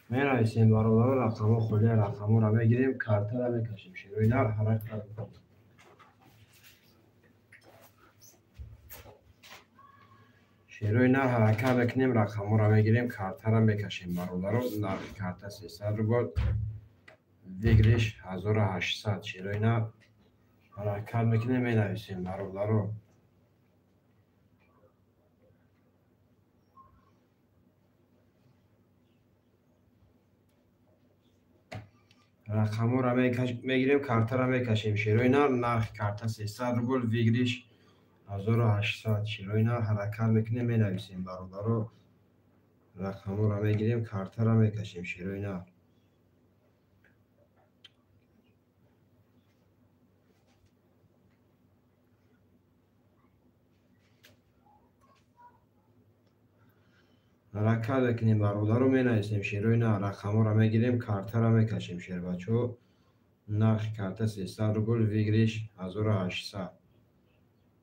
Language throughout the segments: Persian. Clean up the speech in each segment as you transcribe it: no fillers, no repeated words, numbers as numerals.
می‌نویسیم برابر رقم خلی رقم را میگیریم کارت را میکشیم شروع نار حرکت میکنیم شروع نار حرکت میکنیم رقم را میگیریم کارت را میکشیم برابر نرخ کارت 300 روبل ویگریش 1800 شروع نار حرکت میکنیم می‌نویسیم برابر رقم را میگیریم کارت را میکشیم شروع نار نرخ کارت 300 روبل ویگریش 1800 شروع نار حرکت میکنیم می‌نویسیم برابر رقم را میگیریم کارت را میکشیم شروع نار حرکت میکنیم برابر رو مینویسیم شروع نار رقم را میگیریم کارت را میکشیم شیر بچو نرخ کارت 300 روبل ویگریش 1800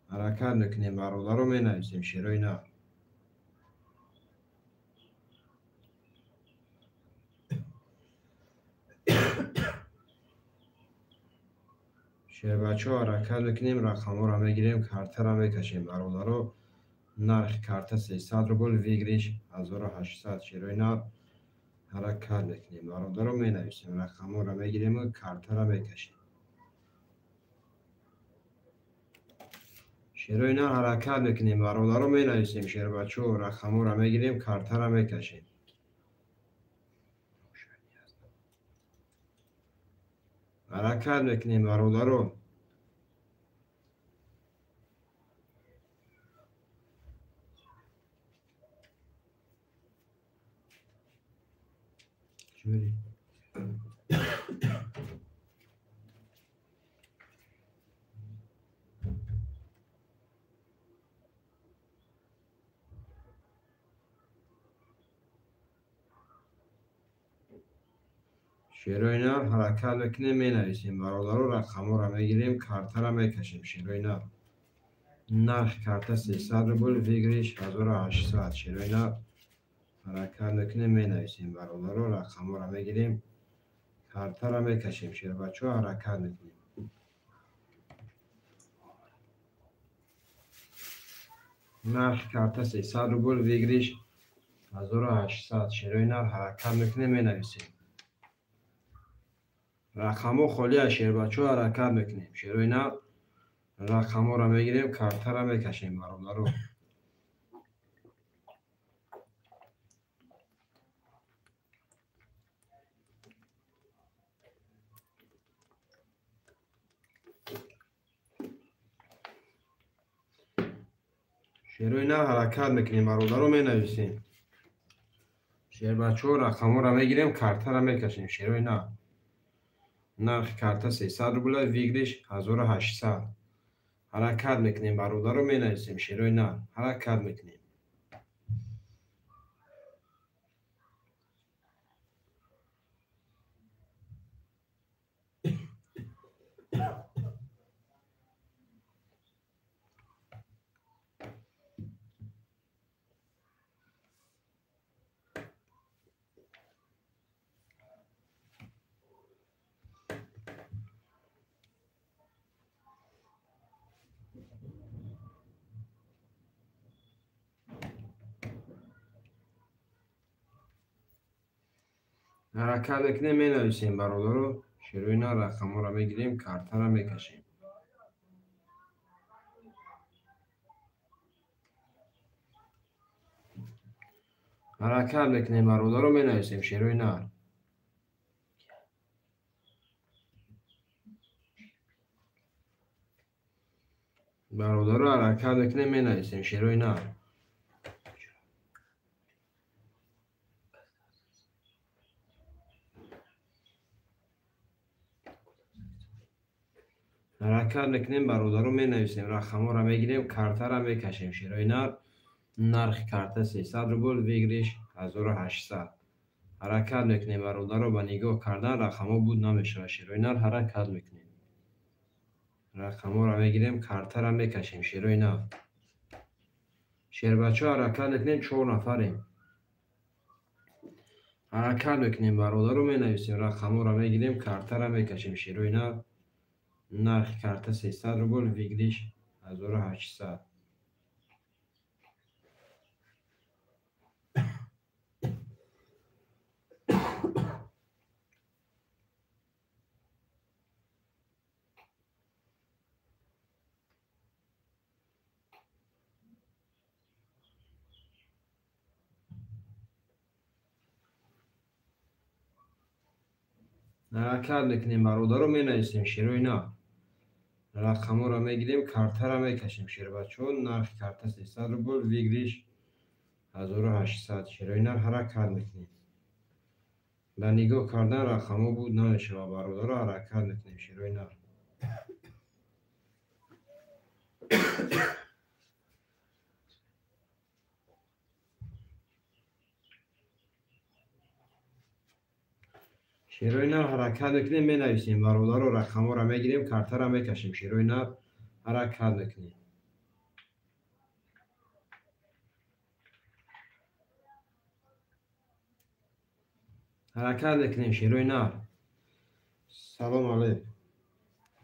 حرکت میکنیم برابر رو مینویسیم شروع نار شیر بچو حرکت میکنیم رقم را میگیریم کارت را میکشیم برابر رو نرخ کارت 300 روبل ویگریش 1800 شروع نار حرکت میکنیم برابر رو مینویسیم رقم را میگیریم کارت را میکشیم شروع نار حرکت میکنیم برابر رو مینویسیم شیر بچو رقم را میگیریم کارت را میکشیم حرکت میکنیم برابر رو جوری شروع نار حرکت میکنیم مینویسیم برابر رو رقم را میگیریم کارت را میکشیم شروع نار نرخ کارت 300 روبل ویگریش 1800 شروع نار حرکت میکنیم مینویسیم برابر رو رقم را میگیریم کارت را میکشیم شیر بچو حرکت میکنیم نرخ کارت 300 روبل ویگریش 1800 شروع نار حرکت میکنیم مینویسیم رقم خالی شیر بچو حرکت میکنیم شروع نار رقم را میگیریم کارت را میکشیم برابر رو شروع نار حرکت میکنیم برابر رو مینویسیم شیر بچو رقم را میگیریم کارت را میکشیم شروع نار نرخ کارت 300 روبل ویگریش 1800 حرکت میکنیم برابر رو مینویسیم شروع نار حرکت میکنیم حرکت میکنیم مینویسیم برابر رو شروع نار رقم را میگیریم کارت را میکشیم حرکت میکنیم برابر رو مینویسیم شروع نار برابر رو حرکت میکنیم مینویسیم شروع نار حرکت میکنیم برابر رو مینویسیم رقم را میگیریم کارت را میکشیم شروع نار نرخ کارت 300 روبل ویگریش 1800 حرکت میکنیم برابر رو با نگاه کردن رقم بود نمیشه شروع نار حرکت میکنیم رقم را میگیریم کارت را میکشیم شروع نار شیر بچه حرکت میکنیم 4 نفریم حرکت میکنیم برادر رو می نویسیم، رقم رو میگیریم، کارت رو میکشیم. شیروی نر. نرخ کارت 300 روبل، ویگریش 1800. حرکت میکنیم برادر رو می نویسیم. شیروی نر. رقم رو میگیریم، کارت رو میکشیم. شیر بچه ها. نرخ کارت 300 روبل، ویگریش 1800. شیروی نر. حرکت میکنیم. به نگاه کردن رقم بود نمیشه و برادر رو حرکت میکنیم. شیروی نر. شیروی نر. حرکت میکنیم، می نویسیم برادر رو، رقم رو میگیریم، کارت رو میکشیم. شیروی نر. حرکت میکنیم. حرکت میکنیم. شیروی نر. سلام علیکم.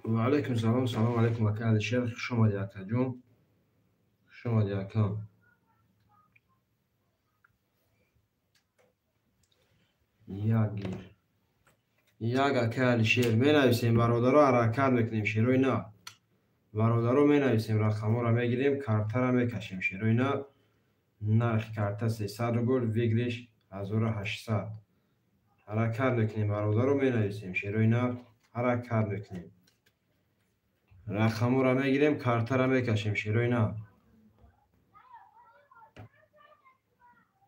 و علیکم سلام. سلام علیکم وکیل شیخ. شما دیگه جون. شما دیگه یک گیر. یک اکل شیر می نویسیم برادر رو، حرکت میکنیم. شیروی نر. برادر رو می نویسیم، رقم رو میگیریم، کارت رو میکشیم. شیروی نر. نرخ کارت 300 روبل، ویگریش 1800. حرکت میکنیم برادر رو می نویسیم. شیروی نر. حرکت میکنیم. رقم رو میگیریم، کارت رو میکشیم. شیروی نر.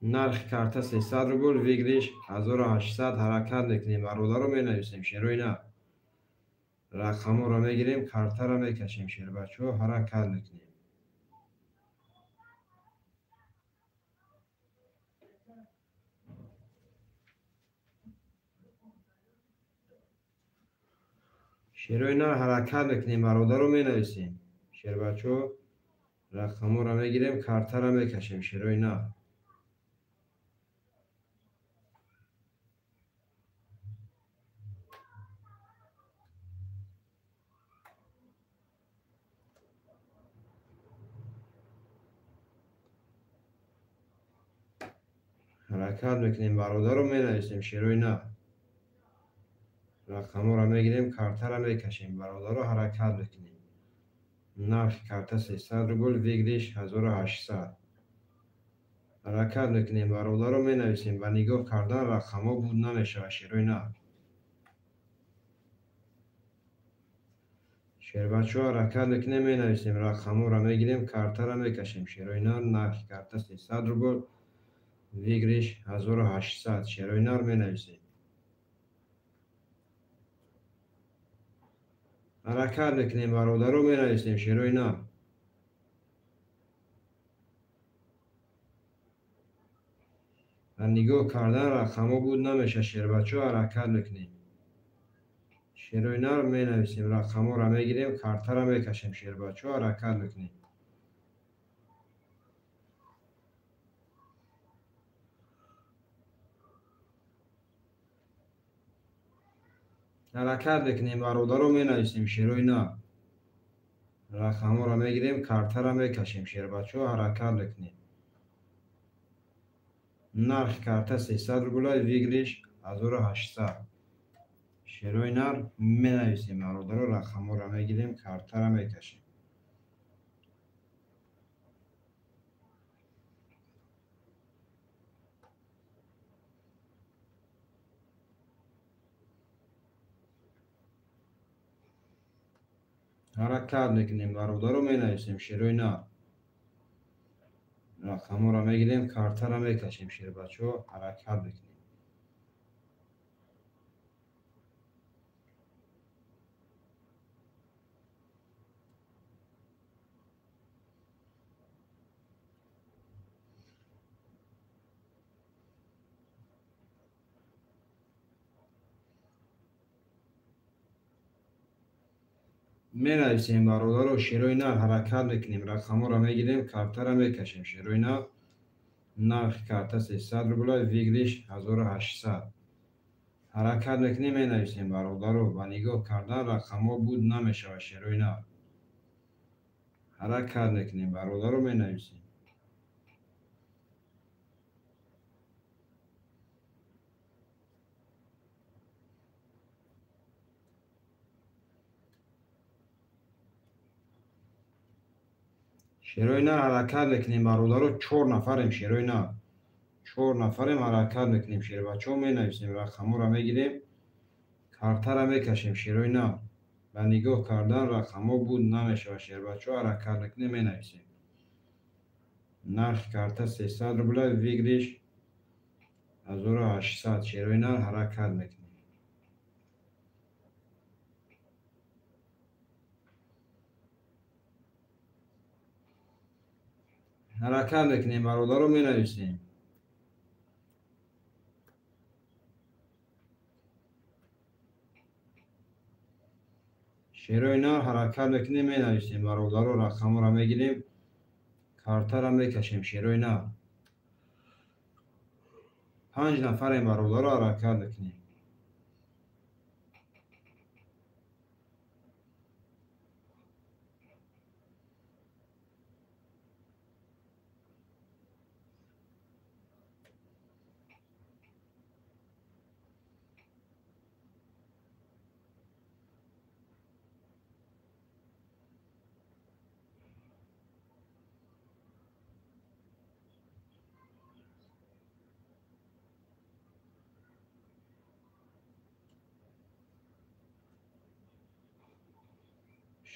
نرخ کارت 300 روبل، ویگریش 1800. حرکت میکنیم برادر رو می نویسیم. شیروی نر. رقم رو میگیریم، کارت رو میکشیم. شیر بچه ها. حرکت میکنیم. شیروی نر. حرکت میکنیم برادر رو می نویسیم. شیر بچه ها. رقم رو میگیریم، کارت رو میکشیم. شیروی نر. حرکت میکنیم برادر رو می نویسیم. شیروی نر. رقم رو میگیریم، کارت رو میکشیم. برادر رو حرکت میکنیم. نرخ کارت 300 روبل، ویگریش 1800. حرکت میکنیم برادر رو می نویسیم. و نگاه کردن رقم بود نمیشه. شیروی نر. شیر بچه ها. حرکت میکنیم، می نویسیم، رقم رو میگیریم، کارت رو میکشیم. شیروی نر. نرخ کارت 300 روبل، ویگریش 1800. شیروی نر می نویسیم. حرکت میکنیم برادر رو می نویسیم. شیروی نر. و نگاه کردن رقم بود نمیشه. شیر بچه ها. حرکت میکنیم. شیروی نر می نویسیم، رقم رو میگیریم، کارت رو میکشیم. شیر بچه ها. حرکت میکنیم. حرکت میکنیم برادر رو می نویسیم. شیروی نر. رقم رو میگیریم، کارت رو میکشیم. شیر بچه ها. حرکت میکنیم. نرخ کارت 300 روبل، ویگریش 1800. شیروی نر. می نویسیم برادر رو، رقم رو میگیریم، کارت رو میکشیم. حرکت میکنیم برادر رو می نویسیم. شیروی نر. رقم رو میگیریم، کارت رو میکشیم. شیر بچه ها. حرکت میکنیم. می نویسیم برادر رو. شیروی نر. حرکت میکنیم، رقم رو میگیریم، کارت رو میکشیم. شیروی نر. نرخ کارت 300 روبل ویگریش 1800. حرکت میکنیم می نویسیم برادرو با نگاه کردن رقم ها بود نمیشه و شروع نرخ. حرکت میکنیم برادرو می نویسیم. شروع نرخ حرکت میکنیم برادرو 4 نفریم شروع نرخ. 4 نفریم حرکت میکنیم شروع بچه ها می نویسیم رقم ها را میگیریم کارتا را میکشیم شروع نرخ. با نگاه کردن رقم ها بود نمیشه و شروع بچه ها حرکت میکنیم می نویسیم. نرخ کارت 300 روبل ویگریش 1800 شروع نرخ حرکت میکنیم. حرکت میکنیم برادرو می نویسیم. شروع نرخ حرکت میکنیم می نویسیم برادرو رقم را میگیریم کارتا را میکشیم شروع نرخ. 5 نفریم برادرو حرکت میکنیم.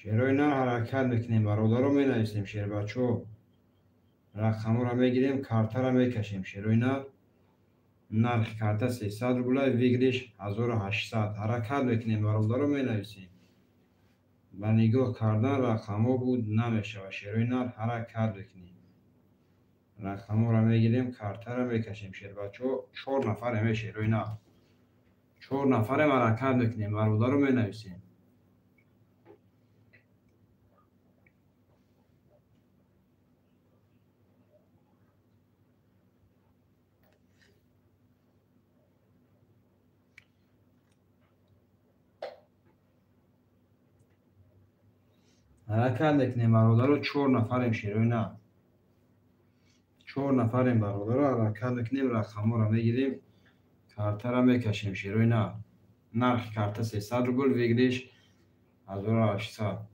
شروع نرخ حرکت میکنیم برادرو می نویسیم شروع بچو رقم را میگیریم کارتا را میکشیم شروع نرخ. نرخ کارت 300 روبل ویگریش 1800 حرکت میکنیم برادرو می نویسیم. با نگاه کردن رقم ها بود نمیشه و شروع نرخ حرکت میکنیم. رقم را میگیریم کارتا را میکشیم شروع بچو 4 نفریم شروع نرخ. 4 نفریم حرکت میکنیم برادرو می نویسیم. حرکت میکنیم برادرو 4 نفریم شروع نرخ. 4 نفریم برادرو حرکت میکنیم رقم را میگیریم کارتا را میکشیم شروع نرخ. نرخ کارت 300 روبل ویگریش 1800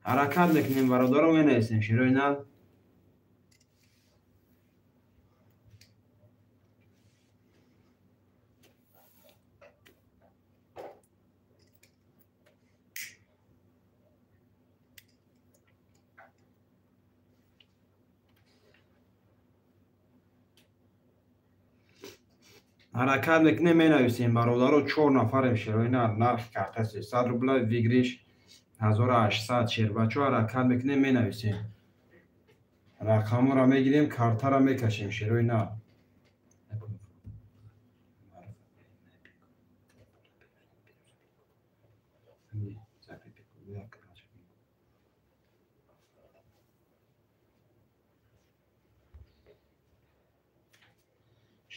حرکت میکنیم برادرو می نویسیم شروع نرخ. حرکت میکنیم می نویسیم برادرو 4 نفریم شروع نرخ. نرخ کارت 300 روبل ویگریش 1800 شیر بچه حرکت میکنیم می نویسیم. رقم را میگیریم کارتا را میکشیم شروع نرخ.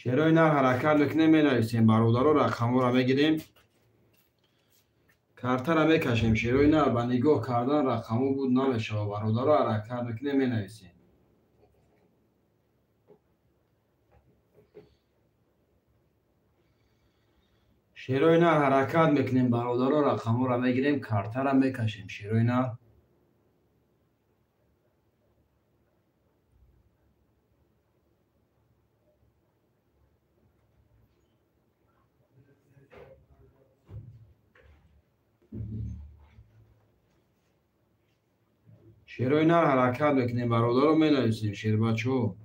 شروع نرخ حرکت میکنیم می نویسیم برادرو رقم را میگیریم کارتا را میکشیم شروع نرخ. با نگاه کردن رقم بود نمیشه و برادرو حرکت میکنیم می نویسیم. شروع نرخ حرکت میکنیم برادرو رقم را میگیریم کارتا را میکشیم شروع نرخ. شروع نرخ حرکت میکنیم برادرو می نویسیم شیر بچو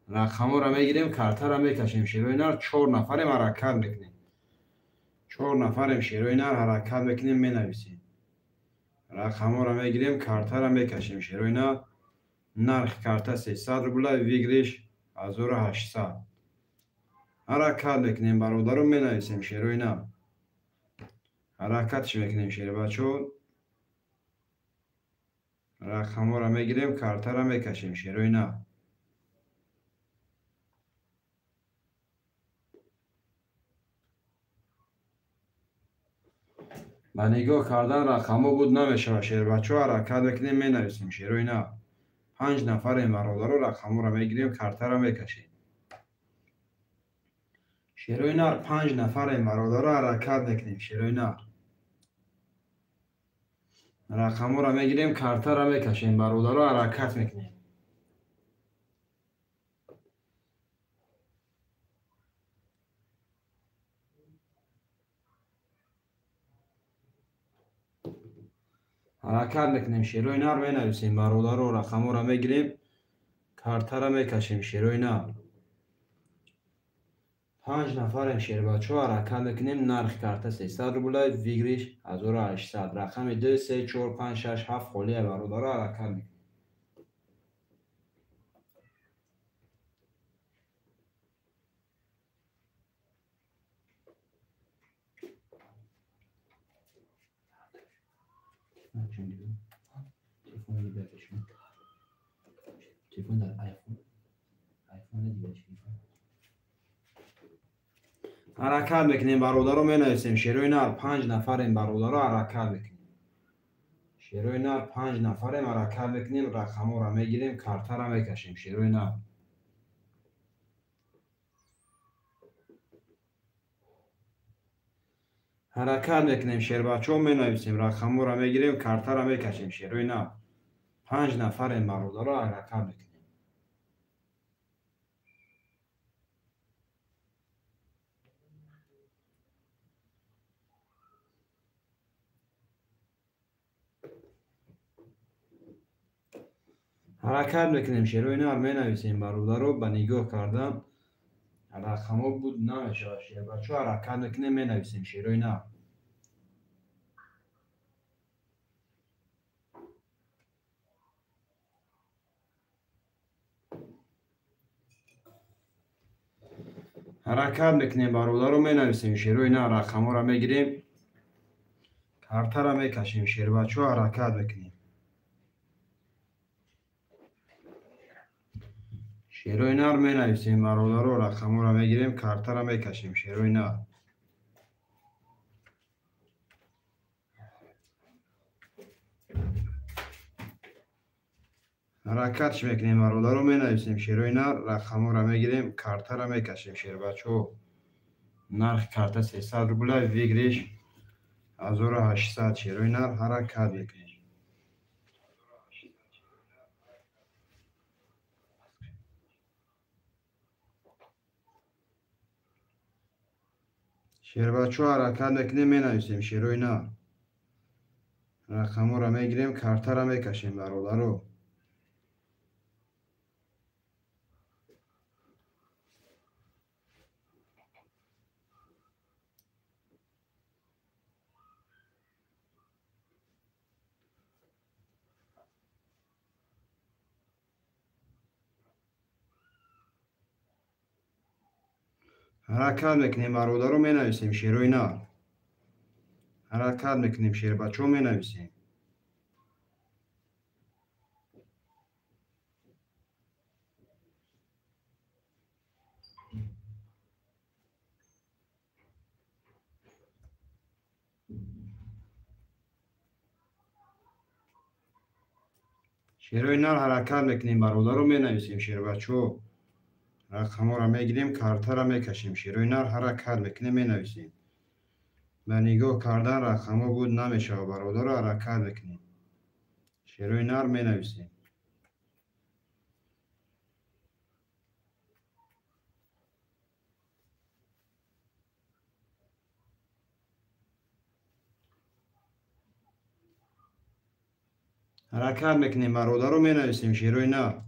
رقم را میگیریم کارتا را میکشیم شروع نرخ. 4 نفریم حرکت میکنیم. 4 نفریم شروع نرخ حرکت میکنیم می نویسیم. رقم را میگیریم کارتا را میکشیم شروع نرخ. نرخ کارت 300 روبل ویگریش 1800 حرکت میکنیم برادرو می نویسیم شروع نرخ. حرکتش میکنیم شیر بچو رقم را میگیریم، کارت را میکشیم. شیر و اینا. با نگاه کردن رقم بود نمیشه. شیر بچه ها حرکت میکنیم، می نویسیم. شیر و اینا. 5 نفر برادر رو رقم را میگیریم، کارت را میکشیم. شیر و اینا. 5 نفر برادر رو حرکت میکنیم. شیر و اینا. رقم را میگیریم، کارت را میکشیم، برادر رو حرکت میکنیم. حرکت میکنیم. شیر و اینا رو مینویسیم. برادر رو رقم را میگیریم، کارت را میکشیم. شیر و اینا. 5 نفر شیر بچه ها حرکت میکنیم. نرخ کارت 300 روبل، ویگریش 1800. رقم 2 3 4 5 6 7 خالی برادر رو حرکت میکنیم. تلفن در آیفون دیگه. حرکت میکنیم. برادر رو مینویسیم. شیر و اینا. 5 نفر این برادر رو حرکت میکنیم. شیر و اینا. 5 نفر حرکت میکنیم. رقم را میگیریم، کارت را میکشیم. شیر و اینا. حرکت میکنیم. شیر بچه ها مینویسیم. رقم را میگیریم، کارت را میکشیم. شیر و اینا. 5 نفر این برادر رو حرکت میکنیم. حرکت میکنیم. شیر و اینا رو مینویسیم. برادر رو به نگاه کردن رقم بود نمیشه. شیر بچه ها حرکت میکنیم، مینویسیم. شیر و اینا. حرکت میکنیم. برادر رو مینویسیم. شیر و اینا. رقم را میگیریم، کارت را میکشیم. شیر بچه ها حرکت میکنیم. شیر و اینا رو مینویسیم. برادر رو رقم را میگیریم، کارت را میکشیم. شیر و اینا. حرکتش میکنیم. برادر رو مینویسیم. شیر و اینا. رقم را میگیریم، کارت را میکشیم. شیر بچه ها. نرخ کارت 300 روبل، ویگریش 1800. شیر و اینا حرکت میکنیم. شیر بچه ها حرکت میکنیم، مینویسیم. شیر و اینا. رقم را میگیریم، کارت را میکشیم. برادر رو. حرکت میکنیم. برادر رو مینویسیم. شیر و اینا. حرکت میکنیم. شیر بچه ها مینویسیم. شیر و اینا حرکت میکنیم. برادر رو مینویسیم. شیر بچه ها. رقم را میگیریم، کارت را میکشیم. شیر و اینا حرکت میکنیم، مینویسیم. به نگاه کردن رقم بود نمیشه. برادر رو حرکت میکنیم. شیر و اینا مینویسیم. حرکت میکنیم. برادر رو مینویسیم. شیر و اینا.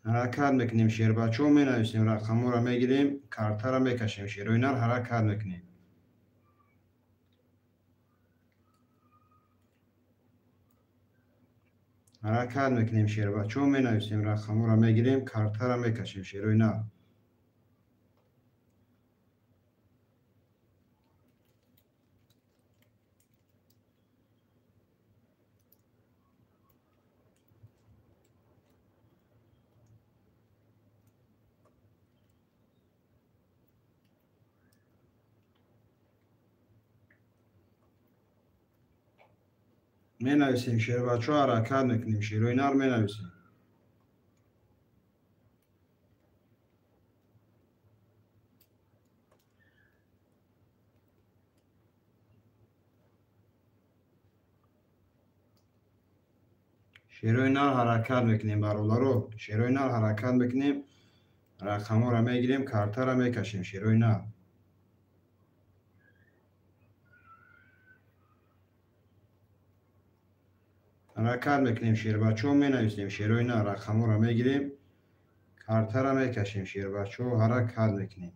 حرکت میکنیم. شیر بچه ها مینویسیم. رقم را میگیریم، کارت را میکشیم. شیر و اینا حرکت میکنیم. حرکت میکنیم شیر بچه می نویسیم، رقم را میگیریم، کارت را میکشیم شیروی نر. می نویسیم شیر بچه حرکت میکنیم شیروی نر می نویسیم. شیروی نر حرکت میکنیم برادرو، شیروی نر حرکت میکنیم، رقم را میگیریم، کارت را میکشیم شیروی نر. حرکت میکنیم شیر بچه می نویسیم شیروی نر، رقم را میگیریم، کارت را میکشیم شیر بچه حرکت میکنیم.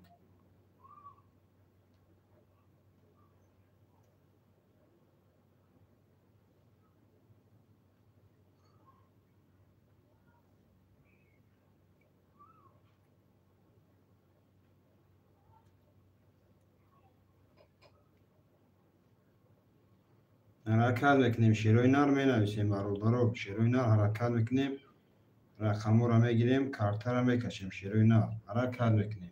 حرکت میکنیم شیروی نر می نویسیم برادرو، شیروی نر حرکت میکنیم، رقم را میگیریم، کارت را میکشیم شیروی نر. حرکت میکنیم.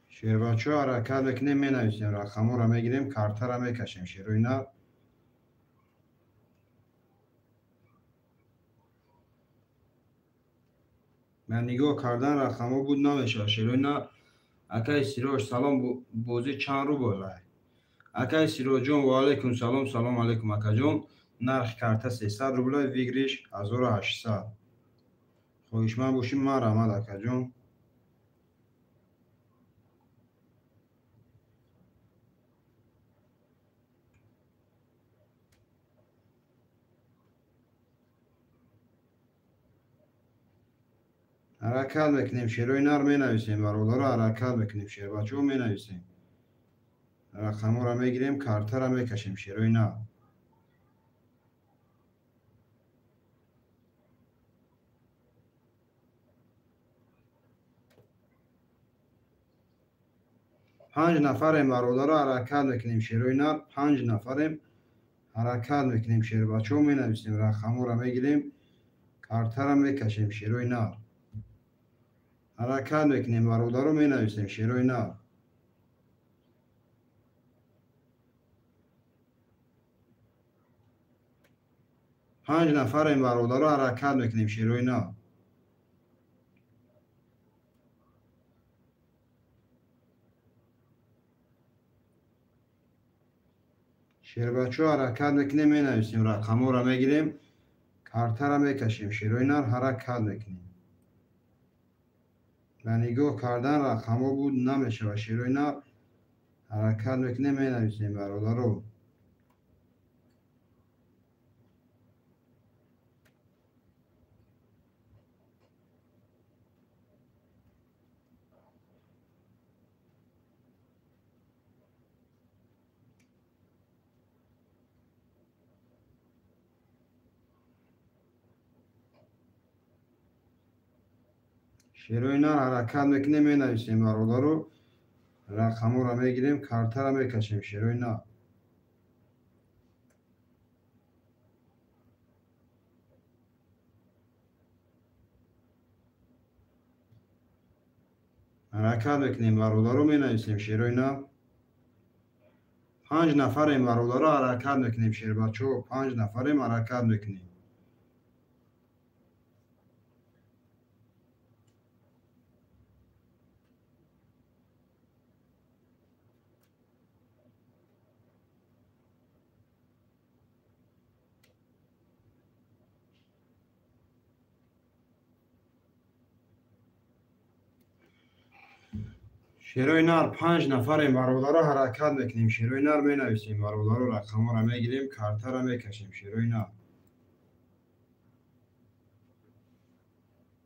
شیر بچه حرکت میکنیم می نویسیم، رقم را میگیریم، کارت را میکشیم شیروی نر. من نگاه کردن رقم بود نمیشه شیروی نر. اکای سیروش سلام، بوزی چند رو بالای. اکای سیروش جون و علیکم سلام. سلام علیکم اکا جون. نرخ کارت 300 روبلای ویگریش 1800. خویشمن باشیم ما رحمت اکا جون. حرکت میکنیم شیروی نر می نویسیم برادر، حرکت میکنیم شیر بچه می نویسیم، رقم را میگیریم، کارت را میکشیم شیروی نر. پنج نفریم برادر، حرکت میکنیم شیروی نر. 5 نفریم، حرکت میکنیم شیر بچه می نویسیم، رقم را میگیریم، کارت را میکشیم شیروی نر. حرکت میکنیم برادر می نویسیم شیروی نر. 5 نفریم برادر، حرکت میکنیم شیروی نر. شیر بچه حرکت میکنیم می نویسیم، رقم را میگیریم، کارت را میکشیم شیروی نر. حرکت میکنیم. و نگاه کردن رقم بود نمیشه و شیروی نر. حرکت میکنیم می نویسیم برادرو. شیروی نر حرکت میکنیم می نویسیم برادرو، رقم را میگیریم، کارت را میکشیم شیروی نر. حرکت میکنیم برادرو می نویسیم شیروی نر. 5 نفریم برادر، حرکت میکنیم شیر بچه. 5 نفریم، حرکت میکنیم. شیروی نر 5 نفریم برادر، حرکت میکنیم شیروی نر می نویسیم برادر، رقم را میگیریم، کارت را میکشیم شیروی نر.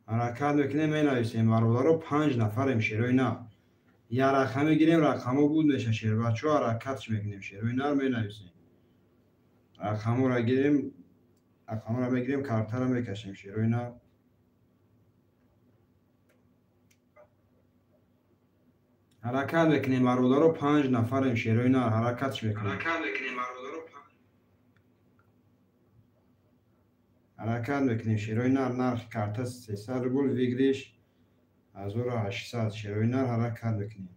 حرکت میکنیم می نویسیم برادر. 5 نفریم شیروی نر. یه رقم میگیریم رقمو بود میشه شیر بچه ها حرکتش میکنیم شیر و اینا رو مینویسیم رقمو رو گیریم رقمو رو بگیریم کارتا رو میکشیم شیر و اینا حرکت میکنیم برادر رو 5 نفریم شیر و اینا حرکتش میکنیم حرکت میکنیم شیر و اینا نرخ کارتا 300 روبل ویگریش 1800 شیر و اینا حرکت میکنیم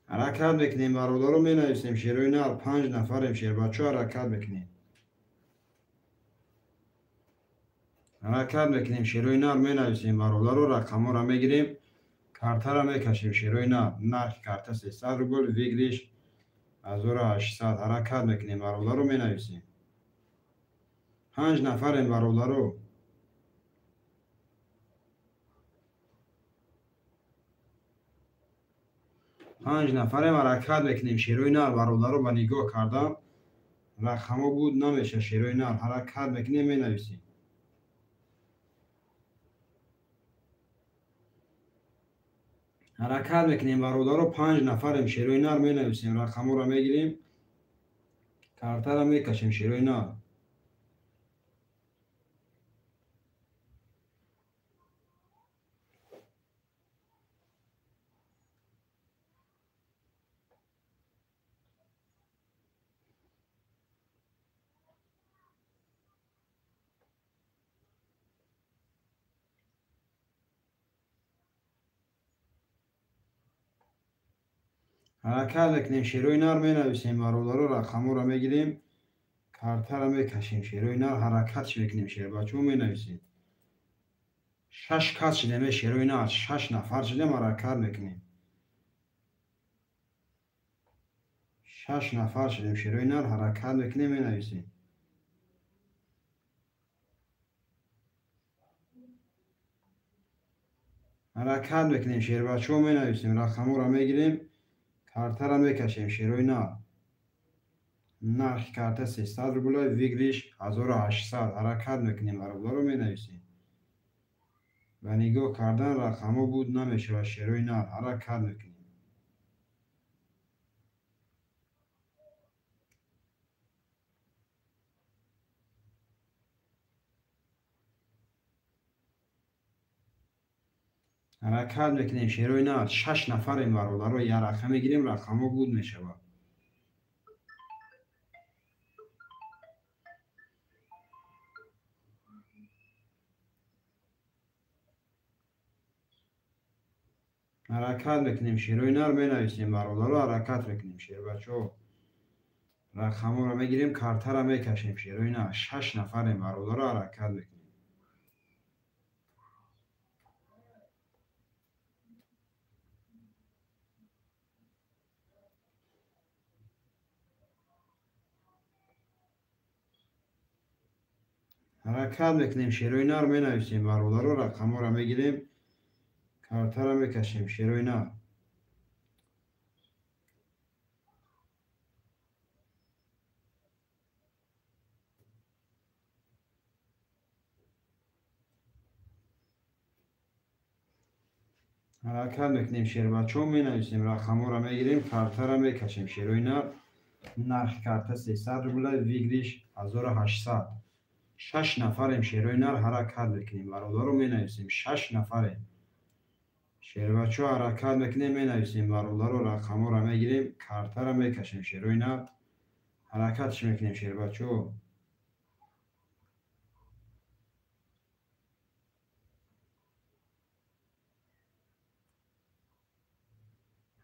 حرکت میکنیم برادر رو مینویسیم شیر و اینا 5 نفریم شیر بچه ها حرکت میکنیم حرکت میکنیم شیر و اینا مینویسیم برادر رو رقم رو میگیریم کارتا رو میکشیم شیر و اینا نرخ کارتا 300 روبل ویگریش 1800 حرکت میکنیم برادر رو مینویسیم 5 نفریم برادر رو 5 نفریم حرکت میکنیم شیر و اینا برادر رو با نگاه کردم رقمو بود نمیشه شیر و اینا حرکت میکنیم مینویسیم حرکت میکنیم برادر رو 5 نفریم شیر و اینا مینویسیم رقمو رو میگیریم کارتا رو میکشیم شیر و اینا حرکت میکنیم شیر و اینا مینویسیم برادر رو رقمو رو میگیریم کارتا رو میکشیم شیر و اینا حرکتش میکنیم شیر بچه ها مینویسیم 6 کس شدیم شیر و اینا 6 نفر شدیم حرکت میکنیم 6 نفر شدیم شیر و اینا حرکت میکنیم مینویسیم حرکت میکنیم شیر بچه ها مینویسیم رقمو رو میگیریم کارتا رو میکشیم شیر و اینا نرخ کارتا 300 روبل ویگریش 1800 حرکت میکنیم برادر رو مینویسیم و نگاه کردن رقمو بود نمیشه و شیر و اینا حرکت میکنیم حرکت میکنیم شیر و اینا 6 نفریم برادر رو یه رقم میگیریم رقمو بود میشه حرکت میکنیم شیر و اینا رو مینویسیم برادر رو حرکت میکنیم شیر بچه ها رقمو رو میگیریم کارتا رو میکشیم شیر و اینا 6 نفریم برادر رو حرکت میکنیم حرکت میکنیم شیر و اینا رو مینویسیم برادر رو رقمو رو میگیریم کارتا رو میکشیم شیر و اینا حرکت میکنیم شیر بچه ها مینویسیم رقمو رو میگیریم کارتا رو میکشیم شیر و اینا نرخ کارتا 300 روبل ویگریش 1800 6 نفریم شیر و اینا رو حرکت میکنیم برادر رو مینویسیم 6 نفریم شیر بچه ها حرکت میکنیم مینویسیم برادر رو رقمو رو میگیریم کارتا رو میکشیم شیر و اینا حرکتش میکنیم شیر بچه ها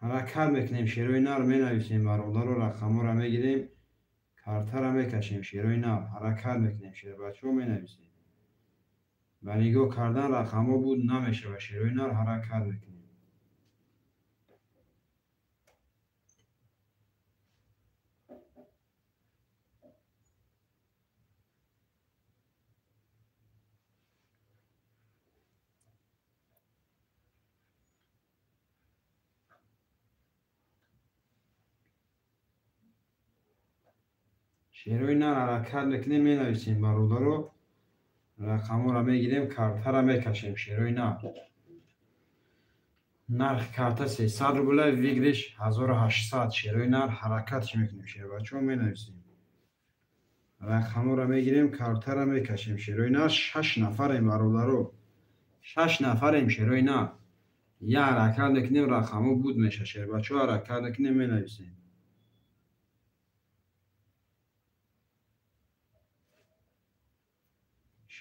حرکت میکنیم شیر و اینا رو مینویسیم برادر رو رقمو رو میگیریم کارتا رو میکشیم شیر و اینا حرکت میکنیم شیر بچه ها مینویسیم و نگاه کردن رقمو بود نمیشه و شیر و اینا رو حرکت میکنیم شیروی نر حرکت میکنیم می نویسیم بر رو. رقم را میگیریم کارت را میکشیم. شیروی نر نرخ کارت 300 روبله ویگرش 1800. شیروی نر حرکتش میکنیم. شیر بچه می نویسیم. رقم را میگیریم کارت را میکشیم. شیروی نر 6 نفریم برادرو. 6 نفریم. شیروی نر یه حرکت میکنیم رقمو بود میشه. شیر بچه حرکت میکنیم می نویسیم.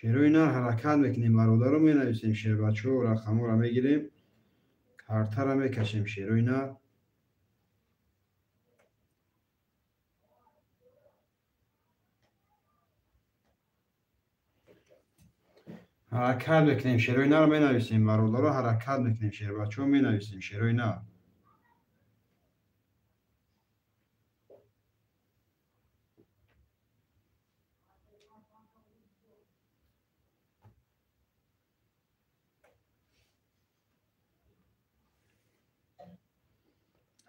شیروی نر حرکت میکنیم برادرو می نویسیم. شیر بچه رقمو را میگیریم کارت را میکشیم. شیروی نر حرکت میکنیم. شیروی نر می نویسیم برادرو. حرکت میکنیم. شیر بچه می نویسیم. شیروی نر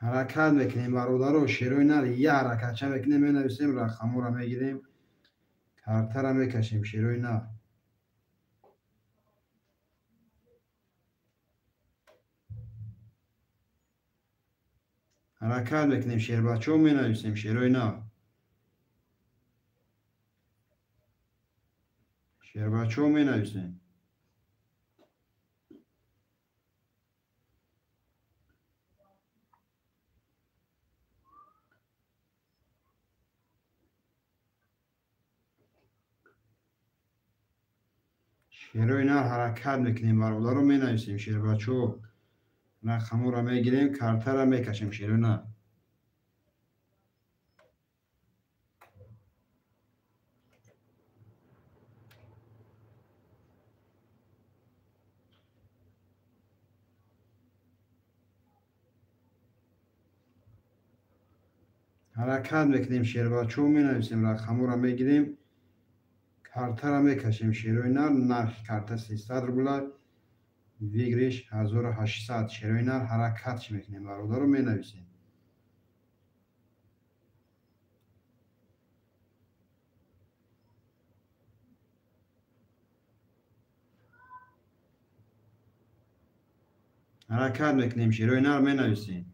حرکت میکنیم برادرو. شیروی نر یه حرکت چه میکنیم می نویسیم. رقمو را میگیریم کارت را میکشیم. شیروی نر حرکت میکنیم. شیر بچه می نویسیم. شیروی نر شیر بچه می نویسیم. شیروی نر حرکت میکنیم برادرو می نویسیم. شیر بچه رقمو را میگیریم کارت را میکشیم. شیروی نر حرکت میکنیم. شیر بچه می نویسیم. رقمو را میگیریم کارت را میکشیم. شیروی نر نرخ کارت 300 روبله ویگرش 1800. شیروی نر حرکتش میکنیم برادرو می نویسیم. حرکت میکنیم. شیروی نر می نویسیم.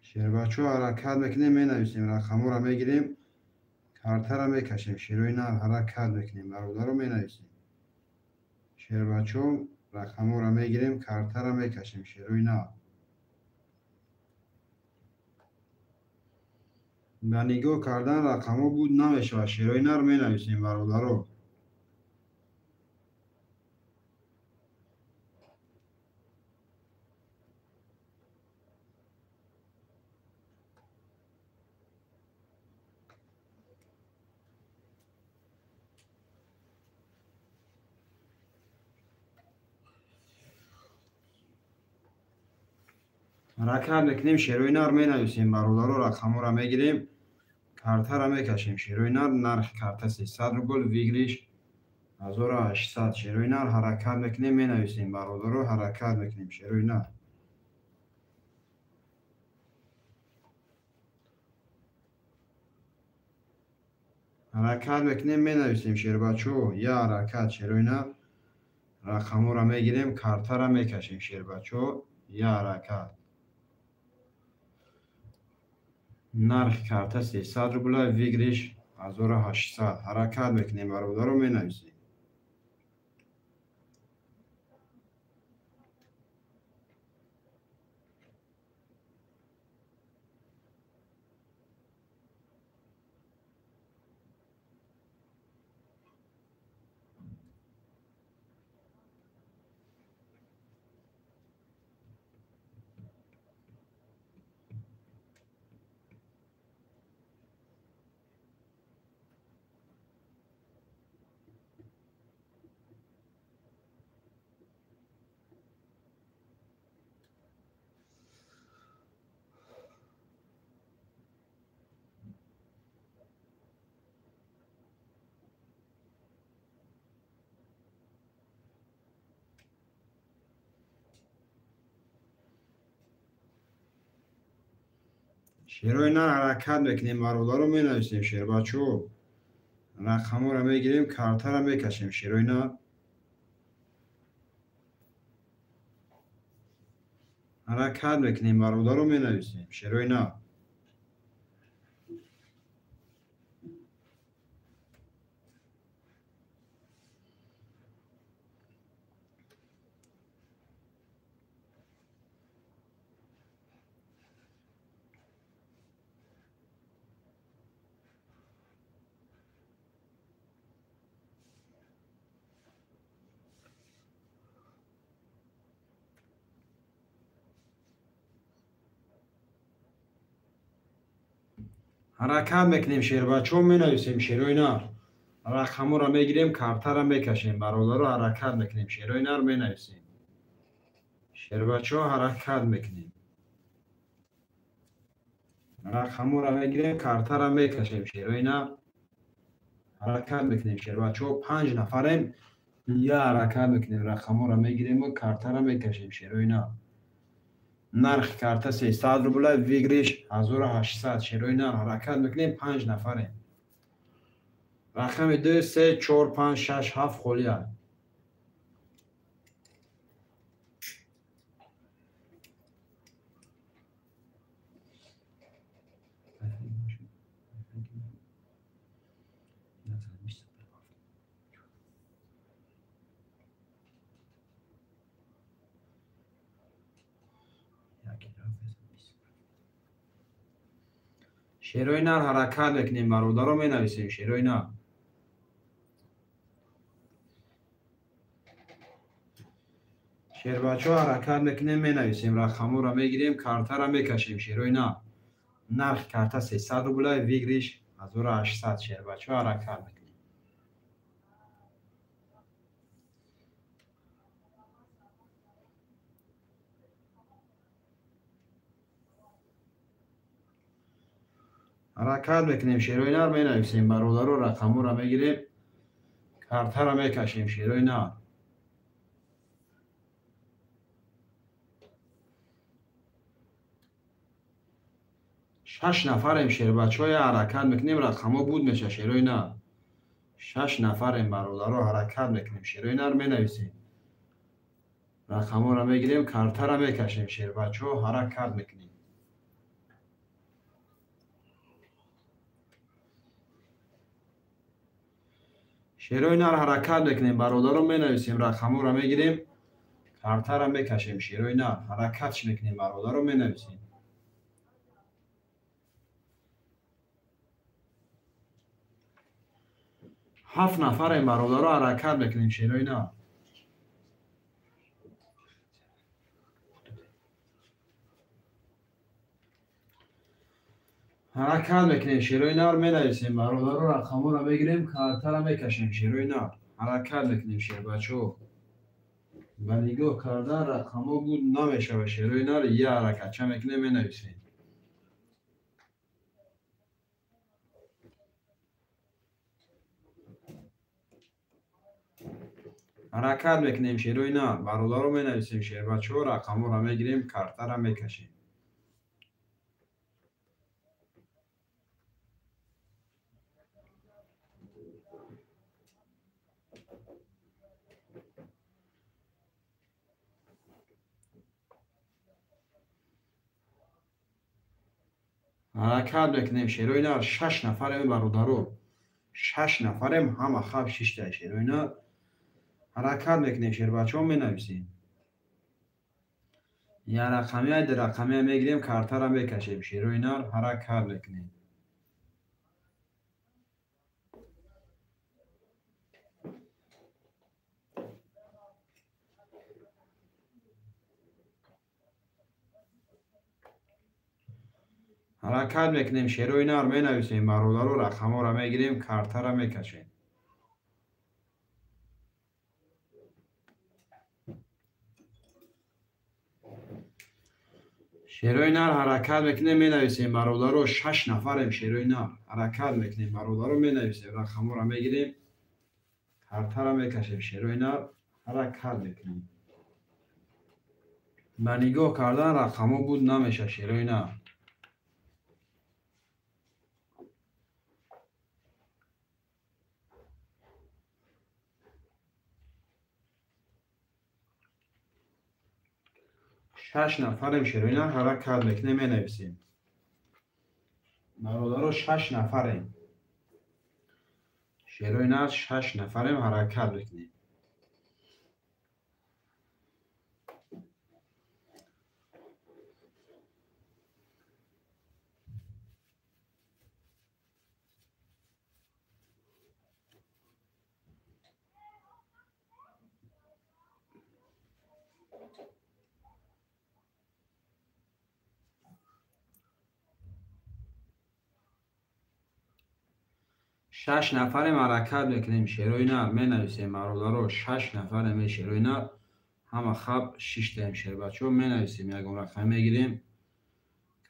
شیر بچه حرکت میکنیم می نویسیم. رقمو را میگیریم کارت را میکشیم. شیروی نر حرکت میکنیم برادرو می نویسیم. شیر بچه رقمو را میگیریم کارت را میکشیم. شیروی نر به نگاه کردن رقمو بود نمیشه. شیروی نر می نویسیم برادرو. حرکت میکنیم. شیروی نر می نویسیم برادرو. رقمو را میگیریم کارت را میکشیم. شیروی نر نرخ کارت 300 روبل ویگرش 1800. شیروی نر حرکت میکنیم می نویسیم برادرو. حرکت میکنیم. شیروی نر حرکت میکنیم می نویسیم. شیر بچه یه حرکت. شیروی نر رقمو را میگیریم کارت را میکشیم. شیر بچه یه حرکت. نرخ کارت 300 روبله ویگرش 1800. حرکت میکنیم برادرو می نویسیم. شیروی نر حرکت میکنیم برادر رو می نویسیم شیر بچه ها. رقم ها رو میگیریم کارتا رو میکشیم شیروی نر. حرکت میکنیم برادر رو می نویسیم شیروی نر. حرکت میکنیم شیر بچه ها می نویسیم شیروی نر. رقم ها رو میگیریم کارتا رو میکشیم برادر رو حرکت میکنیم شیروی نر می نویسیم شیر بچه ها. حرکت میکنیم رقم ها رو میگیریم کارتا رو میکشیم شیروی نر. حرکت میکنیم شیر بچه ها. 5 نفریم. یا حرکت میکنیم رقم ها رو میگیریم و کارتا رو میکشیم شیروی نر. نرخ کارتا 300 روبل ویگریش 1800 شیروی نر. حرکت میکنیم 5 نفریم. رقم 2 3 4 5 6 7 خلیه. شیروی نر حرکت میکنیم برادر رو می نویسیم شیروی نر. شیر بچه ها حرکت میکنیم می نویسیم رقم ها رو میگیریم کارتا رو میکشیم شیروی نر. نرخ کارتا 300 روبل ویگریش 1800 شیر بچه ها. حرکت میکنیم حرکت میکنیم شیروی نر می نویسیم برادر رو. رقم ها رو میگیریم کارتا رو میکشیم شیروی نر. 6 نفریم شیر بچه های. حرکت میکنیم رقم ها بود میشه شیروی نر. 6 نفریم برادر رو حرکت میکنیم شیروی نر می نویسیم رقم ها رو میگیریم کارتا رو میکشیم شیر بچه ها. حرکت میکنیم شیروی نر. حرکت میکنیم برادر رو می نویسیم رقم ها رو میگیریم کارتا رو میکشیم شیروی نر. حرکتش میکنیم برادر رو می نویسیم 7 نفریم برادر رو حرکت میکنیم شیروی نر. حرکت میکنیم شیروی نر می نویسیم برادر رو. رقم ها رو میگیریم کارتا رو میکشیم شیروی نر. حرکت میکنیم شیر بچه ها. و نگاه کردن رقم ها بود نمیشه و شیروی نر. یه حرکت چه میکنیم می نویسیم حرکت میکنیم شیروی نر. برادر رو می نویسیم شیر بچه ها. رقم ها رو میگیریم کارتا رو میکشیم حرکت میکنیم شیروی نر. 6 نفریم برادر رو. 6 نفریم همه خواب 6 تا شیروی نر. حرکت میکنیم شیر بچه ها. می نویسیم یا رقمی های در رقمی میگیریم کارتا رو میکشیم شیروی نر. حرکت میکنیم حرکت میکنیم شیروی نر. می نویسیم برادر رو. رقم ها رو میگیریم کارتا رو میکشیم شیروی نر. حرکت میکنیم می نویسیم برادر رو. 6 نفریم شیروی نر. حرکت میکنیم برادر رو. می نویسیم رقم ها رو میگیریم کارتا رو میکشیم شیروی نر. حرکت میکنیم به نگاه کردن رقم ها بود نمیشه شیروی نر. 6 نفریم شیروینا حرکت میکنیم می نویسیم. برادرها 6 نفریم. شیروینا 6 نفریم حرکت میکنیم. شش نفریم حرکت میکنیم شیروینا می نویسیم. برادرها 6 نفریم شیروینا همه خب 6 تا همشیر بچه ها می نویسیم. یکم رقم میگیریم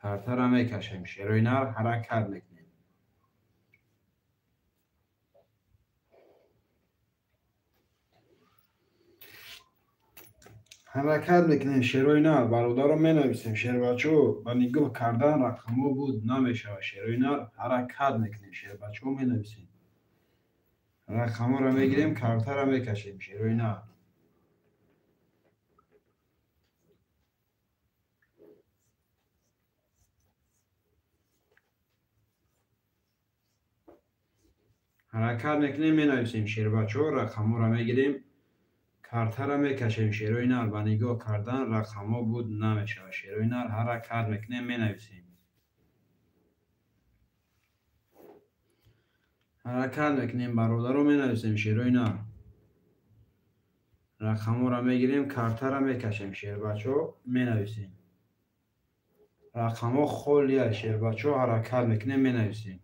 کارتا را میکشیم شیروینا حرکت میکنیم. حرکت میکنیم شیروینا برادرها می نویسیم. شیر بچه ها با نگاه کردن رقم ها بود نمیشه. شیروینا حرکت میکنیم. شیر بچه ها می نویسیم. رقم ها را میگیریم کارتا را میکشیم شیروینا. حرکت میکنیم می نویسیم. شیر بچه ها رقم ها را میگیریم کارتا را میکشیم شیروینا. با نگاه کردن رقم ها بود نمیشه. شیروینا حرکت میکنیم می نویسیم. حرکت میکنیم برادرها می نویسیم. شیروینا رقم ها را میگیریم کارتا را میکشیم شیر بچه ها می نویسیم. رقم ها خیلی شیر بچه ها حرکت میکنیم می نویسیم.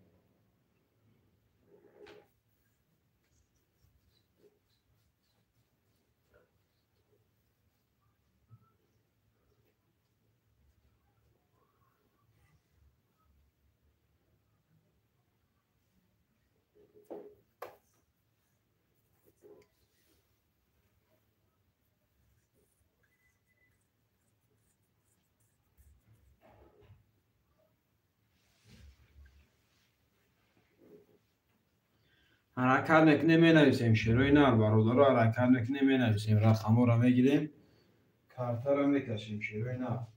حرکت میکنیم می نویسیم. شیروینا برادرها حرکت میکنیم می نویسیم. رقم ها را میگیریم کارتا را میکشیم شیروینا.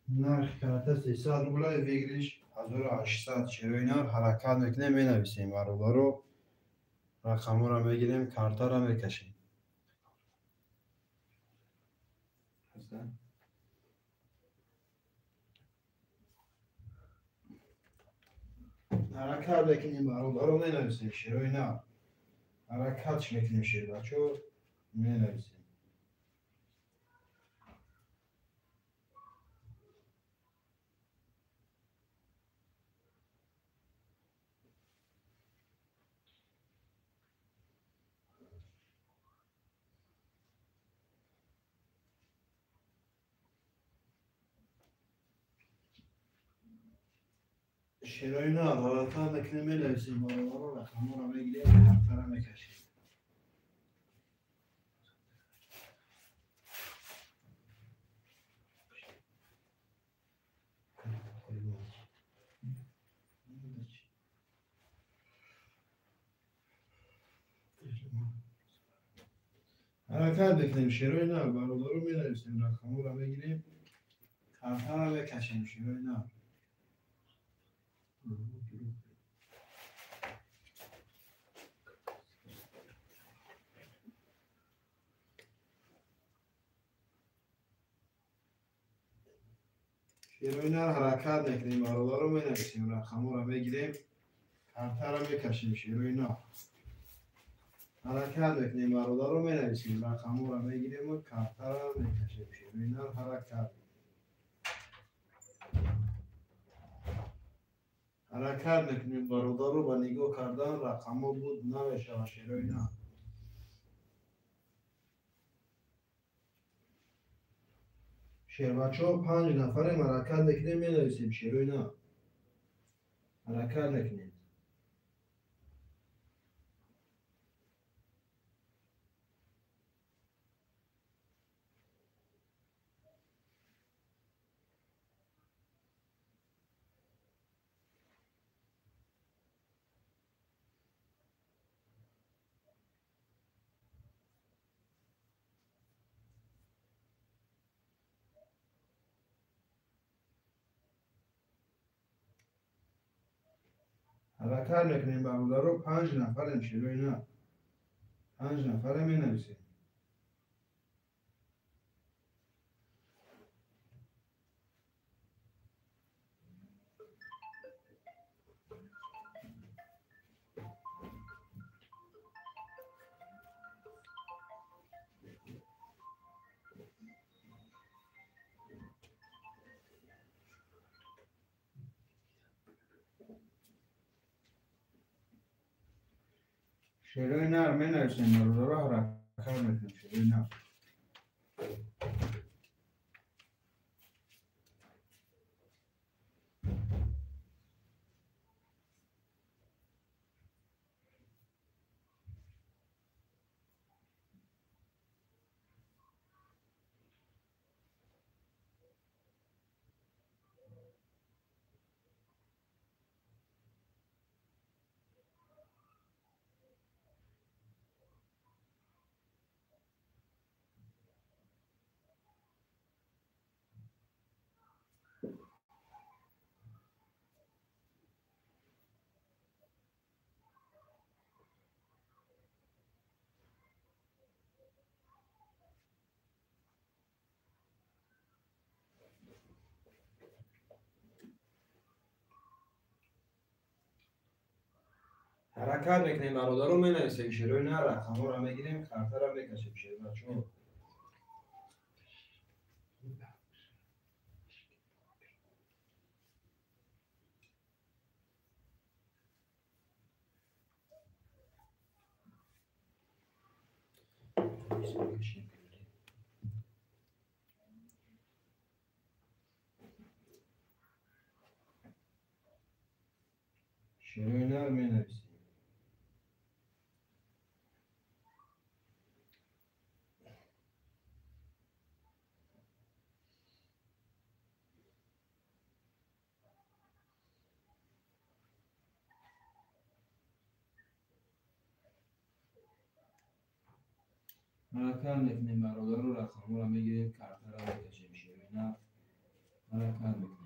نرخ کارتا 300 روبل ویگریش 1800. شیروینا حرکت میکنیم می نویسیم. برادرها رقم ها را میگیریم کارتا را میکشیم. حرکت میکنیم برادرها می نویسیم. شیروینا حرکتش میکنیم شیر بچه ها می نویسیم. شیروینا حرکت میکنیم می نویسیم. برادرها رقم ها را میگیریم کارتا را میکشیم. حرکت میکنیم شیروینا برادرها می نویسیم. رقم ها را میگیریم کارتا را میکشیم شیروینا. شیروینا حرکت میکنیم برادرها می نویسیم. رقم ها را میگیریم کارتا را میکشیم شیروینا. حرکت میکنیم برادرها می نویسیم. رقم ها را میگیریم و کارتا را میکشیم شیروینا. حرکت میکنیم برادرها با نگاه کردن رقم ها بود نمیشه. شیروینا شیر بچه ها 5 نفریم حرکت میکنیم می نویسیم. شیروینا حرکت میکنیم. حرکت میکنیم برادر رو 5 نفر میشه روی نه 5 نفر می نویسیم. شروع نر می نویسیم برادر رو حرکت میکنیم شروع نر. حرکت میکنیم برادر رو می نویسیم شروع نر. رقم ها رو میگیریم خرطه رو میکشیم شروع بچه ها. شروع نر می نویسیم. حرکت میکنیم برادر رو رقم ها رو میگیریم خرطه رو میکشیم شروع نر. حرکت میکنیم.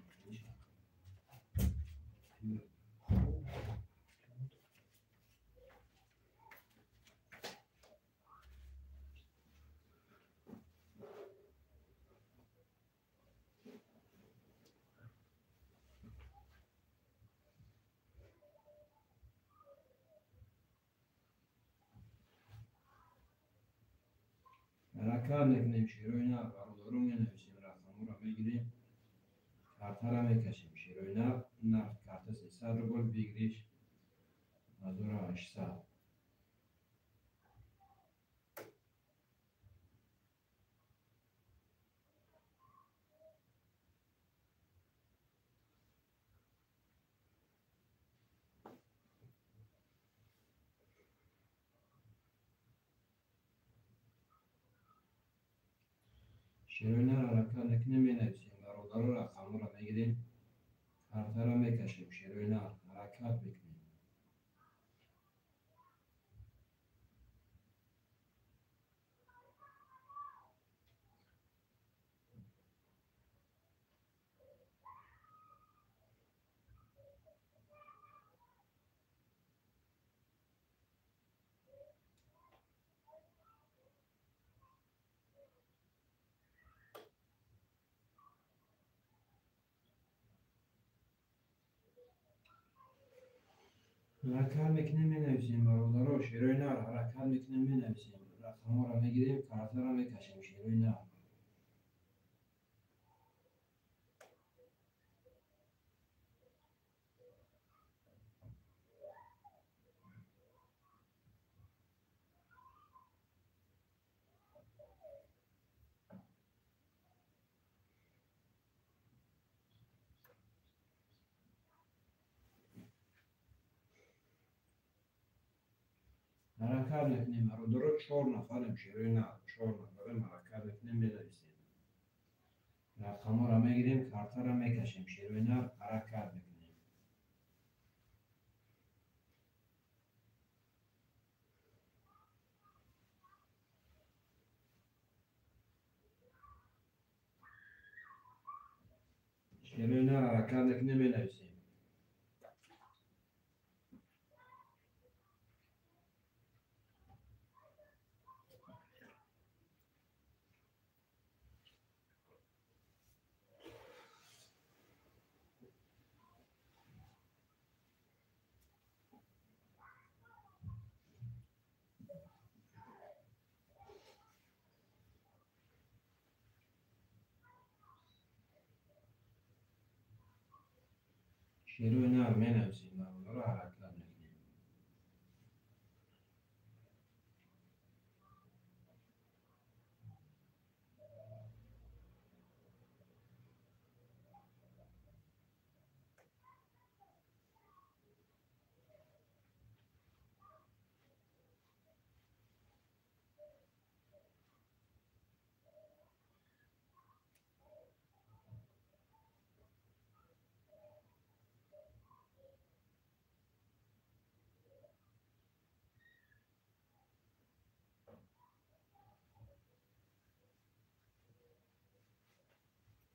حرکت میکنیم شروع نر. برادر رو می نویسیم رقم ها رو میگیریم خرطه رو میکشیم شروع نر. نرخ کارت 300 روبل بگیریش 1800. شروع نر. حرکت میکنیم می نویسیم برادر رو رقم ها رو میگیریم خرطه رو میکشیم شروع نر. حرکت میکنیم. حرکت میکنیم می نویسیم برادر رو شروع نر. حرکت میکنیم می نویسیم رقم ها رو میگیریم خرطه رو میکشیم شروع نر. حرکت میکنیم برادر رو 4 نفریم شروع نر. 4 نفریم حرکت میکنیم می نویسیم رقم ها رو میگیریم خرطه رو میکشیم شروع نر. حرکت میکنیم. شروع نر. حرکت میکنیم می نویسیم شیروینار می نویسیم برادر رو حرکت میکنیم.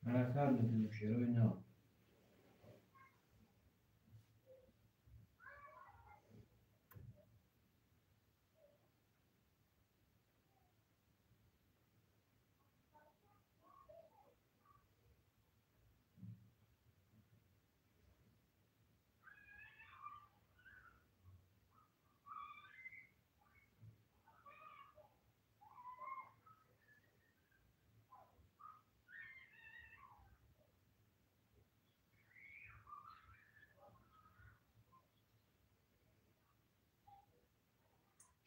حرکت میکنیم شیروینار.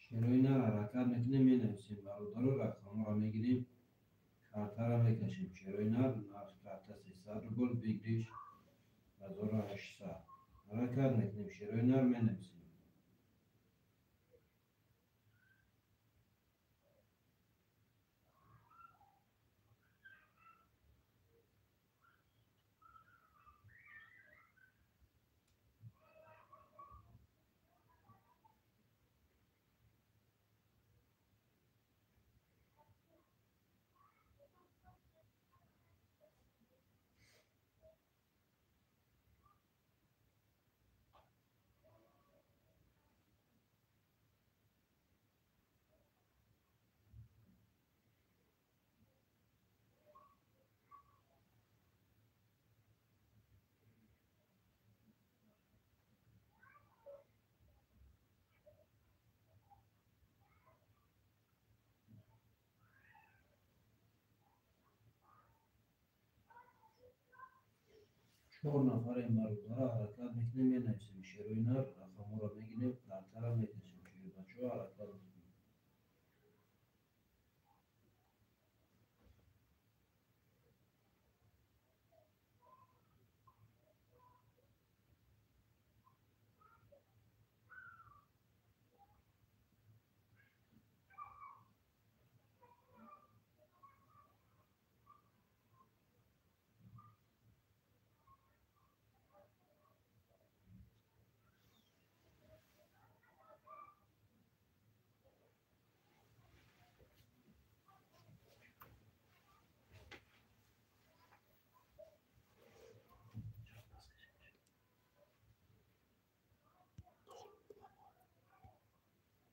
شیروینار حرکت میکنیم می نویسیم برادر رو رقم را میگیریم. کارتا را میکشیم. شیروینار نرخ کارتا 300 روبل بگیریش 1800. حرکت میکنیم شیروینار می نویسیم. چهار نفر این برادر